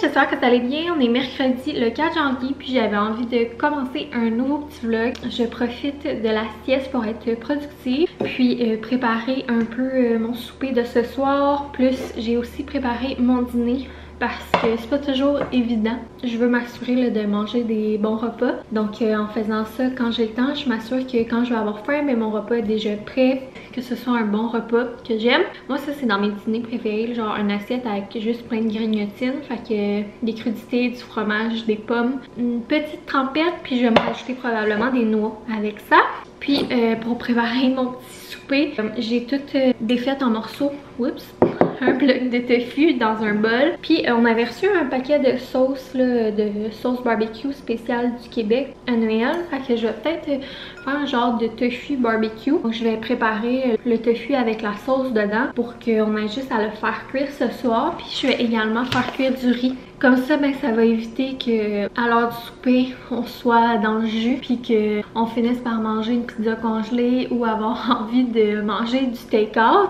j'espère que vous allez bien. On est mercredi le 4 janvier, puis j'avais envie de commencer un nouveau petit vlog. Je profite de la sieste pour être productive, puis préparer un peu mon souper de ce soir. Plus j'ai aussi préparé mon dîner, parce que c'est pas toujours évident. Je veux m'assurer de manger des bons repas. Donc en faisant ça, quand j'ai le temps, je m'assure que quand je vais avoir faim, mais mon repas est déjà prêt, que ce soit un bon repas que j'aime. Moi ça c'est dans mes dîners préférés, genre une assiette avec juste plein de grignotines, fait que des crudités, du fromage, des pommes, une petite trempette, puis je vais me rajouter probablement des noix avec ça. Puis pour préparer mon petit souper, j'ai tout défait en morceaux. Oups! Un bloc de tofu dans un bol. Puis on avait reçu un paquet de sauce, là, de sauce barbecue spéciale du Québec à Noël. Fait que je vais peut-être faire un genre de tofu barbecue. Donc je vais préparer le tofu avec la sauce dedans pour qu'on ait juste à le faire cuire ce soir. Puis je vais également faire cuire du riz. Comme ça, ben, ça va éviter que à l'heure du souper, on soit dans le jus, puis qu'on finisse par manger une pizza congelée ou avoir envie de manger du take-out,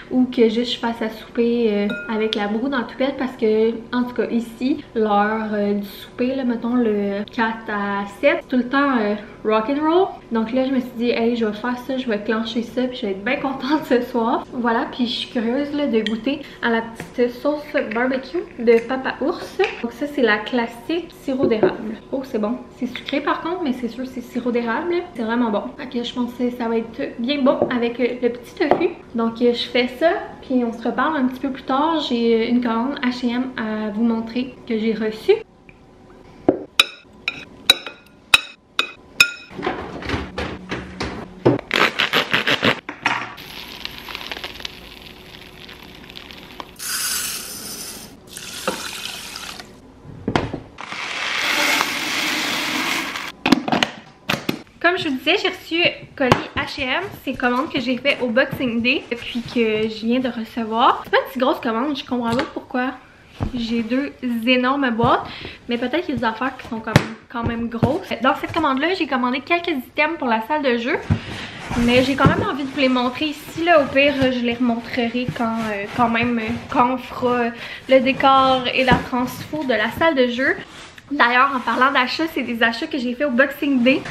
ou que juste je fasse à souper avec la broue dans le toupette, parce que, en tout cas ici, l'heure du souper, là, mettons le 4 à 7, tout le temps rock'n'roll. Donc là, je me suis dit, hey, je vais faire ça, je vais clencher ça, puis je vais être bien contente ce soir. Voilà, puis je suis curieuse là, de goûter à la petite sauce barbecue de Papa Ours. Donc ça, c'est la classique sirop d'érable. Oh, c'est bon. C'est sucré par contre, mais c'est sûr c'est sirop d'érable. C'est vraiment bon. Ok, je pense que ça va être bien bon avec le petit tofu. Donc je fais ça, puis on se reparle un petit peu plus tard. J'ai une commande H&M à vous montrer que j'ai reçue. Comme je vous disais, j'ai reçu colis H&M, c'est une commande que j'ai fait au Boxing Day puis que je viens de recevoir. C'est pas une si grosse commande, je comprends pas pourquoi j'ai deux énormes boîtes, mais peut-être qu'il y a des affaires qui sont quand même grosses. Dans cette commande-là, j'ai commandé quelques items pour la salle de jeu, mais j'ai quand même envie de vous les montrer ici. Là, au pire, je les remontrerai quand on fera le décor et la transfo de la salle de jeu. D'ailleurs, en parlant d'achats, c'est des achats que j'ai fait au Boxing Day.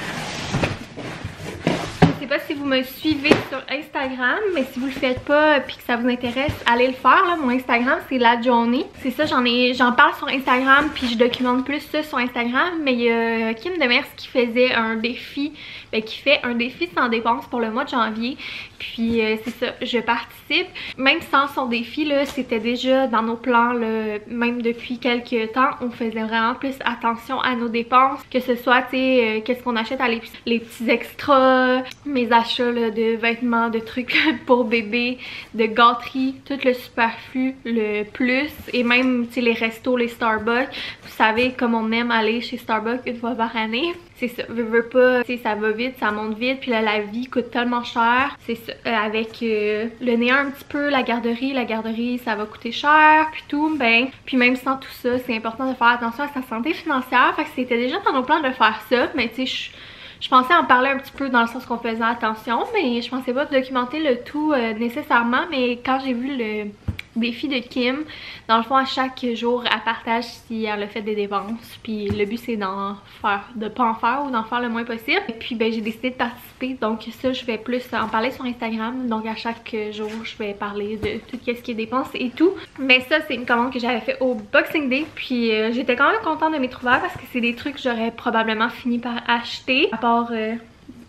Je sais pas si vous me suivez sur Instagram, mais si vous le faites pas puis que ça vous intéresse, allez le faire là. Mon Instagram c'est La Journée. C'est ça, j'en parle sur Instagram puis je documente plus ça sur Instagram. Mais il y a Kim Demers qui faisait un défi, qui fait un défi sans dépense pour le mois de janvier. Puis c'est ça, je participe. Même sans son défi là, c'était déjà dans nos plans là, même depuis quelques temps, on faisait vraiment plus attention à nos dépenses, que ce soit tu sais qu'est-ce qu'on achète à l'épicerie, les petits extras, mes achats là, de vêtements, de trucs pour bébé, de gâteries, tout le superflu, le plus, et même tu sais les restos, les Starbucks. Vous savez comme on aime aller chez Starbucks une fois par année. C'est ça, veux pas, tu sais, ça va vite, ça monte vite, puis là la vie coûte tellement cher. C'est ça, avec le néant un petit peu, la garderie ça va coûter cher, puis tout, ben, puis même sans tout ça, c'est important de faire attention à sa santé financière. Fait que c'était déjà dans nos plans de faire ça, mais tu sais, je pensais en parler un petit peu dans le sens qu'on faisait attention, mais je pensais pas documenter le tout nécessairement. Mais quand j'ai vu le défi de Kim, dans le fond à chaque jour elle partage si elle a fait des dépenses, puis le but c'est de pas en faire ou d'en faire le moins possible. Et puis ben j'ai décidé de participer, donc ça je vais plus en parler sur Instagram. Donc à chaque jour je vais parler de tout ce qui est dépenses et tout. Mais ça c'est une commande que j'avais fait au Boxing Day, puis j'étais quand même contente de mes trouvailles parce que c'est des trucs que j'aurais probablement fini par acheter, à part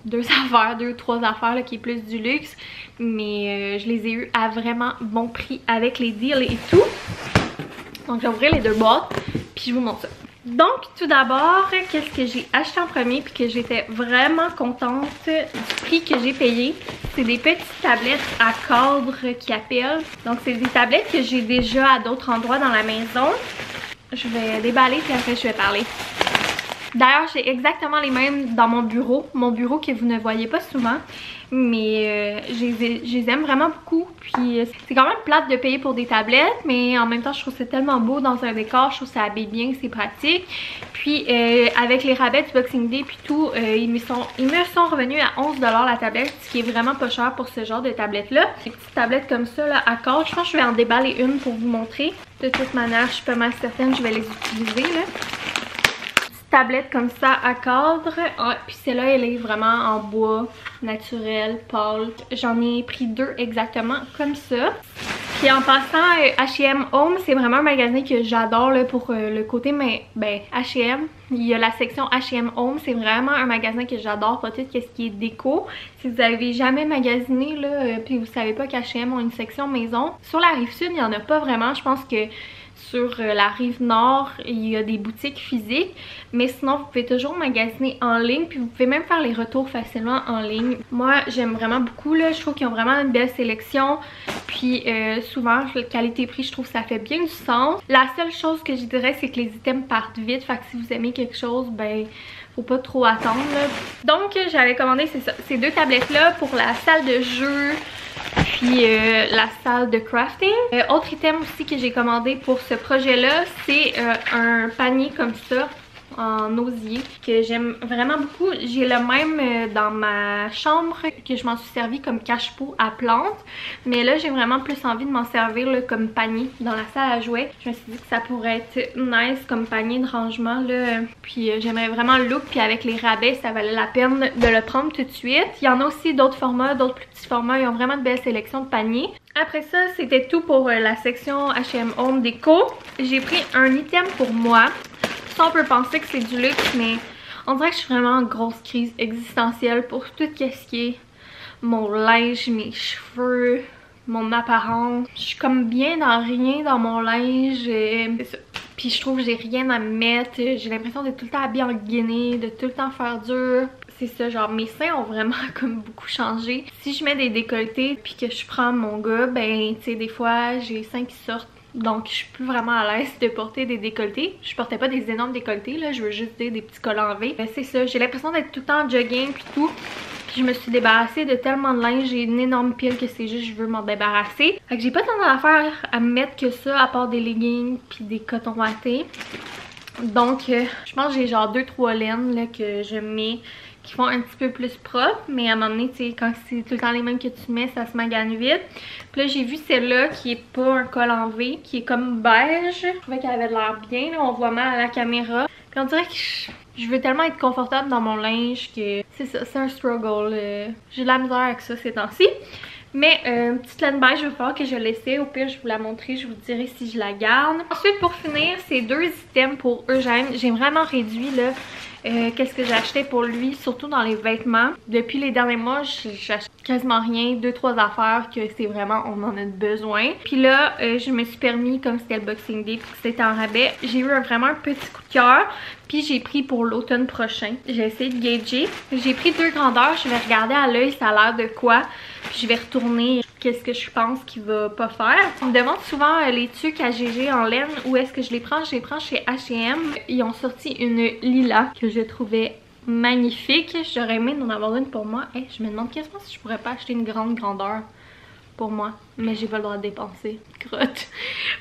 deux, trois affaires là, qui est plus du luxe, mais je les ai eu à vraiment bon prix avec les deals et tout. Donc je vais ouvrir les deux boîtes puis je vous montre ça. Donc tout d'abord, qu'est-ce que j'ai acheté en premier puis que j'étais vraiment contente du prix que j'ai payé? C'est des petites tablettes à cadre qui appellent. Donc c'est des tablettes que j'ai déjà à d'autres endroits dans la maison. Je vais déballer puis après je vais parler. D'ailleurs, j'ai exactement les mêmes dans mon bureau que vous ne voyez pas souvent, mais je les aime vraiment beaucoup. Puis c'est quand même plate de payer pour des tablettes, mais en même temps je trouve que c'est tellement beau dans un décor, je trouve que ça habille bien, c'est pratique. Puis avec les rabais du Boxing Day puis tout, ils me sont revenus à 11$ la tablette, ce qui est vraiment pas cher pour ce genre de tablette là. Des petites tablettes comme ça là à corps, je pense que je vais en déballer une pour vous montrer. De toute manière, je suis pas mal certaine que je vais les utiliser là. Tablette comme ça à cadre. Puis celle-là, elle est vraiment en bois naturel, pâle. J'en ai pris 2 exactement comme ça. Puis en passant, H&M Home, c'est vraiment un magasin que j'adore pour le côté, mais ben H&M, il y a la section H&M Home, c'est vraiment un magasin que j'adore pour tout ce qui est déco. Si vous avez jamais magasiné là, puis vous savez pas qu'H&M ont une section maison, sur la rive sud, il y en a pas vraiment. Je pense que sur la rive nord, il y a des boutiques physiques, mais sinon vous pouvez toujours magasiner en ligne, puis vous pouvez même faire les retours facilement en ligne. Moi j'aime vraiment beaucoup là, je trouve qu'ils ont vraiment une belle sélection, puis souvent la qualité-prix, je trouve que ça fait bien du sens. La seule chose que je dirais, c'est que les items partent vite, fait que si vous aimez quelque chose, ben faut pas trop attendre là. Donc j'avais commandé ces 2 tablettes là pour la salle de jeu, puis la salle de crafting. Autre item aussi que j'ai commandé pour ce projet là, c'est un panier comme ça en osier que j'aime vraiment beaucoup. J'ai le même dans ma chambre, que je m'en suis servi comme cache-pot à plantes, mais là j'ai vraiment plus envie de m'en servir là, comme panier dans la salle à jouets. Je me suis dit que ça pourrait être nice comme panier de rangement là, puis j'aimerais vraiment le look, puis avec les rabais ça valait la peine de le prendre tout de suite. Il y en a aussi d'autres formats, d'autres plus petits formats, ils ont vraiment de belles sélections de paniers. Après ça, c'était tout pour la section H&M Home déco. J'ai pris un item pour moi. On peut penser que c'est du luxe, mais on dirait que je suis vraiment en grosse crise existentielle pour tout ce qui est mon linge, mes cheveux, mon apparence. Je suis comme bien dans rien dans mon linge. C'est ça. Puis je trouve que j'ai rien à me mettre. J'ai l'impression d'être tout le temps habillée en guinée, de tout le temps faire dur. C'est ça, genre mes seins ont vraiment comme beaucoup changé. Si je mets des décolletés puis que je prends mon gars, ben tu sais des fois j'ai les seins qui sortent. Donc je suis plus vraiment à l'aise de porter des décolletés. Je portais pas des énormes décolletés là, je veux juste des petits collants V. C'est ça, j'ai l'impression d'être tout le temps en jogging puis tout. Puis je me suis débarrassée de tellement de linge, j'ai une énorme pile que c'est juste je veux m'en débarrasser. Fait que j'ai pas tant d'affaires à me mettre que ça, à part des leggings puis des cotons wattés. Donc je pense que j'ai genre 2-3 laines là, que je mets, qui font un petit peu plus propre, mais à un moment donné, tu sais, quand c'est tout le temps les mêmes que tu mets, ça se magane vite. Puis là, j'ai vu celle-là qui est pas un col en V, qui est comme beige. Je trouvais qu'elle avait l'air bien, là, on voit mal à la caméra. Puis on dirait que je veux tellement être confortable dans mon linge que c'est ça, c'est un struggle. J'ai de la misère avec ça ces temps-ci. Mais petite laine beige, je vais falloir que je l'essaie. Au pire, je vais vous la montrer, je vous dirai si je la garde. Ensuite, pour finir, c'est 2 items pour Eugène. J'ai vraiment réduit là. Qu'est-ce que j'ai acheté pour lui, surtout dans les vêtements. Depuis les derniers mois, j'achète quasiment rien, 2-3 affaires que c'est vraiment, on en a besoin. Puis là, je me suis permis, comme c'était le Boxing Day, puis que c'était en rabais, j'ai eu vraiment un petit coup de cœur. Puis j'ai pris pour l'automne prochain. J'ai essayé de gager. J'ai pris 2 grandeurs, je vais regarder à l'œil ça a l'air de quoi. Puis je vais retourner qu'est-ce que je pense qu'il va pas faire. On me demande souvent les tuques à GG en laine, où est-ce que je les prends? Je les prends chez H&M. Ils ont sorti une lilas que je trouvais magnifique. J'aurais aimé en avoir une pour moi. Hey, je me demande quasiment si je pourrais pas acheter une grande grandeur pour moi, mais j'ai pas le droit de dépenser. Crotte.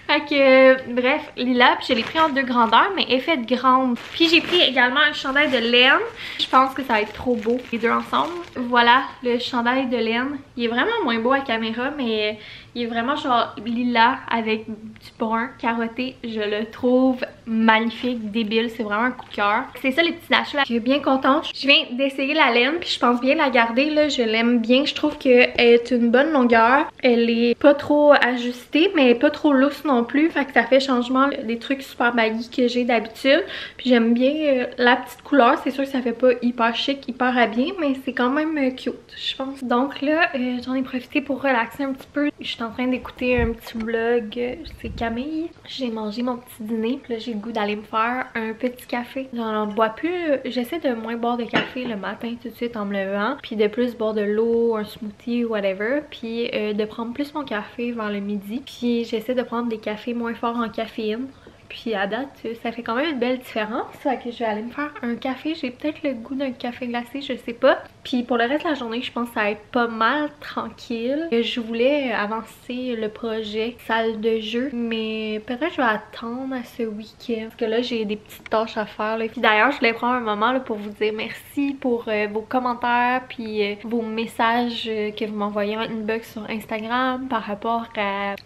Fait que bref, lilas, puis je l'ai pris en 2 grandeurs, mais effet de grande. Puis j'ai pris également un chandail de laine. Je pense que ça va être trop beau les deux ensemble. Voilà le chandail de laine. Il est vraiment moins beau à caméra, mais il est vraiment genre lilas avec du brun carotté. Je le trouve magnifique, débile. C'est vraiment un coup de cœur. C'est ça les petits achats. Je suis bien contente. Je viens d'essayer la laine, puis je pense bien la garder là. Je l'aime bien. Je trouve qu'elle est une bonne longueur. Elle est pas trop ajustée, mais pas trop loose non plus. Fait que ça fait changement des trucs super baggy que j'ai d'habitude. Puis j'aime bien la petite couleur. C'est sûr que ça fait pas hyper chic, hyper habillé, mais c'est quand même cute, je pense. Donc là, j'en ai profité pour relaxer un petit peu. Je suis en train d'écouter un petit vlog. C'est Camille. J'ai mangé mon petit dîner. Puis là, j'ai le goût d'aller me faire un petit café. J'en bois plus. J'essaie de moins boire de café le matin tout de suite en me levant. Puis de plus boire de l'eau, un smoothie, whatever. Puis de prendre plus mon café vers le midi. Puis j'essaie de prendre des cafés moins forts en caféine. Puis à date, ça fait quand même une belle différence. Fait que je vais aller me faire un café. J'ai peut-être le goût d'un café glacé, je sais pas. Puis pour le reste de la journée, je pense que ça va être pas mal tranquille. Je voulais avancer le projet salle de jeu, mais peut-être je vais attendre à ce week-end. Parce que là, j'ai des petites tâches à faire. Là. Puis d'ailleurs, je voulais prendre un moment là, pour vous dire merci pour vos commentaires puis vos messages que vous m'envoyez en inbox sur Instagram par rapport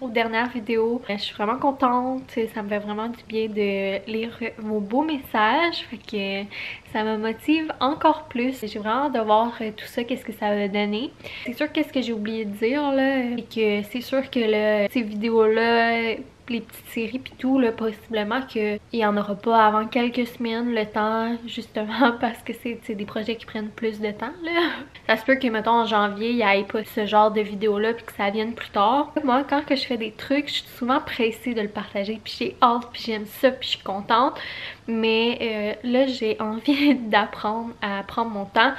aux dernières vidéos. Je suis vraiment contente. Ça me fait vraiment du bien de lire vos beaux messages. Fait que ça me motive encore plus. J'ai vraiment hâte de voir tout ça, qu'est-ce que ça va donner. C'est sûr qu'est-ce que j'ai oublié de dire là, et que c'est sûr que là, ces vidéos-là, les petites séries pis tout, là, possiblement qu'il y en aura pas avant quelques semaines, le temps, justement parce que c'est des projets qui prennent plus de temps, là. Ça se peut que, mettons, en janvier, il n'y ait pas ce genre de vidéo-là puis que ça vienne plus tard. Moi, quand que je fais des trucs, je suis souvent pressée de le partager puis j'ai hâte puis j'aime ça puis je suis contente. Mais là, j'ai envie d'apprendre à prendre mon temps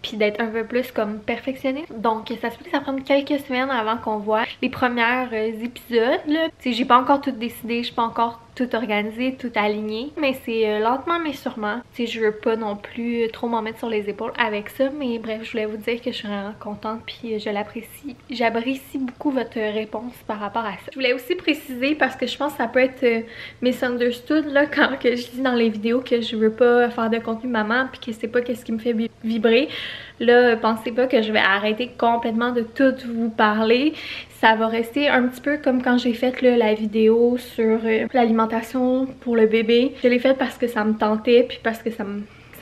puis d'être un peu plus comme perfectionniste. Donc ça se peut que ça prenne quelques semaines avant qu'on voit les premiers épisodes là. J'ai pas encore tout décidé, je suis pas encore tout organisé, tout aligné, mais c'est lentement mais sûrement. Je veux pas non plus trop m'en mettre sur les épaules avec ça, mais bref, je voulais vous dire que je suis vraiment contente puis je l'apprécie. J'apprécie beaucoup votre réponse par rapport à ça. Je voulais aussi préciser parce que je pense que ça peut être misunderstood là quand que je dis dans les vidéos que je veux pas faire de contenu maman puis que c'est pas qu'est-ce qui me fait vibrer. Là, pensez pas que je vais arrêter complètement de tout vous parler. Ça va rester un petit peu comme quand j'ai fait là, la vidéo sur l'alimentation pour le bébé. Je l'ai faite parce que ça me tentait puis parce que ça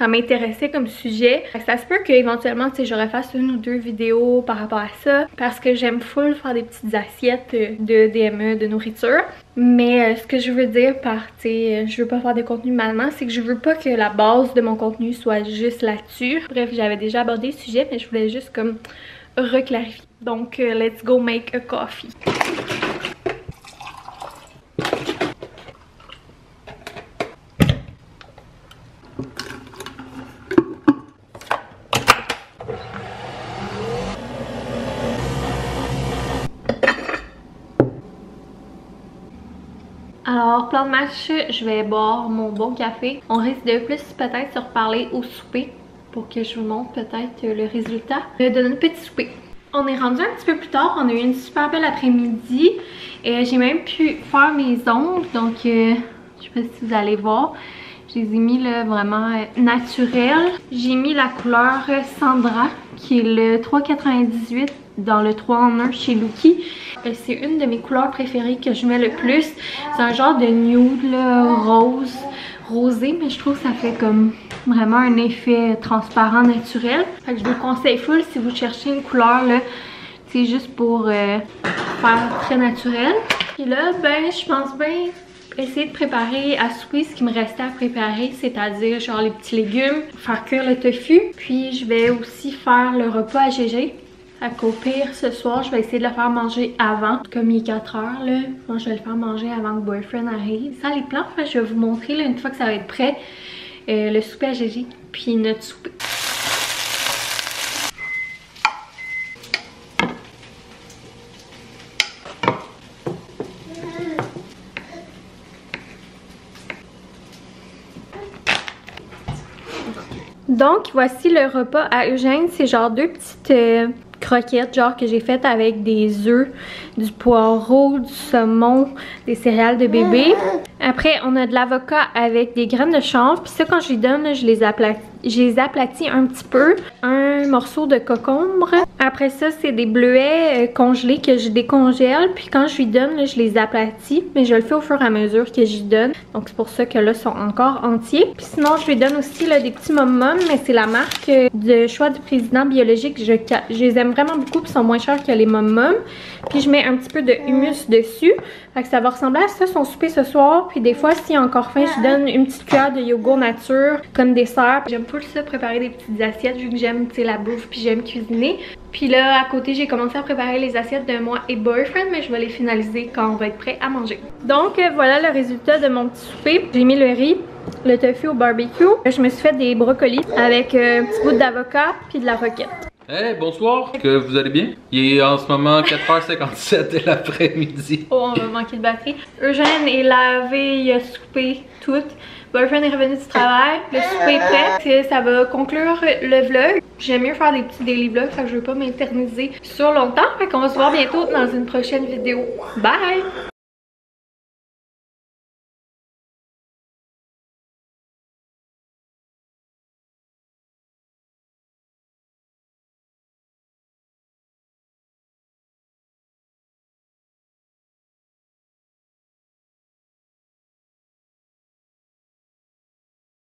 m'intéressait comme sujet. Ça se peut qu'éventuellement, je refasse une ou deux vidéos par rapport à ça parce que j'aime full faire des petites assiettes de DME, de nourriture. Mais ce que je veux dire par, je veux pas faire de contenu maman, c'est que je veux pas que la base de mon contenu soit juste là-dessus. Bref, j'avais déjà abordé le sujet, mais je voulais juste comme reclarifier. Donc, let's go make a coffee. Alors, plan de match, je vais boire mon bon café. On risque de plus peut-être se reparler au souper pour que je vous montre peut-être le résultat de notre petit souper. On est rendu un petit peu plus tard, on a eu une super belle après-midi. J'ai même pu faire mes ongles, donc je sais pas si vous allez voir. Je les ai mis là vraiment naturels. J'ai mis la couleur Sandra qui est le 3,98 dans le 3 en 1 chez Lucky. C'est une de mes couleurs préférées que je mets le plus. C'est un genre de nude là, rosé, mais je trouve que ça fait comme vraiment un effet transparent naturel. Fait que je vous conseille full si vous cherchez une couleur là, c'est juste pour faire très naturel. Et là, ben je pense bien essayer de préparer à souper ce qui me restait à préparer, c'est-à-dire genre les petits légumes, faire cuire le tofu. Puis je vais aussi faire le repas à Gégé. Fait qu'au pire, ce soir, je vais essayer de le faire manger avant. Comme il est 4 heures, là, moi je vais le faire manger avant que boyfriend arrive. Ça, les plans, je vais vous montrer là, une fois que ça va être prêt, le souper à Gégé, puis notre souper. Donc, voici le repas à Eugène. C'est genre deux petites croquettes genre que j'ai faites avec des œufs, du poireau, du saumon, des céréales de bébé. Après, on a de l'avocat avec des graines de chanvre. Puis ça, quand je les donne, là, je les aplatis un petit peu. Un morceau de concombre. Après ça, c'est des bleuets congelés que je décongèle. Puis quand je lui donne, là, je les aplatis. Mais je le fais au fur et à mesure que j'y donne. Donc c'est pour ça que là, ils sont encore entiers. Puis sinon, je lui donne aussi là, des petits mom-mom. Mais c'est la marque de choix du président biologique. Je les aime vraiment beaucoup. Puis ils sont moins chers que les mom-mom. Puis je mets un petit peu de humus dessus. Fait que ça va ressembler à ça, son souper ce soir. Puis des fois, s'il est encore faim, je donne une petite cuillère de yogourt nature comme dessert. J'aime full ça, préparer des petites assiettes vu que j'aime la bouffe puis j'aime cuisiner. Puis là, à côté, j'ai commencé à préparer les assiettes de moi et boyfriend, mais je vais les finaliser quand on va être prêt à manger. Donc voilà le résultat de mon petit souper. J'ai mis le riz, le tofu au barbecue. Je me suis fait des brocolis avec un petit bout d'avocat puis de la roquette. Hey, bonsoir, que vous allez bien? Il est en ce moment 4h57 de l'après-midi. Oh, on va manquer de batterie. Eugène est lavé, il a soupé, tout. Boyfriend est revenu du travail, le souper est prêt. Ça va conclure le vlog. J'aime mieux faire des petits daily vlogs, fait que je veux pas m'éterniser sur longtemps. Fait qu'on va se voir bientôt dans une prochaine vidéo. Bye!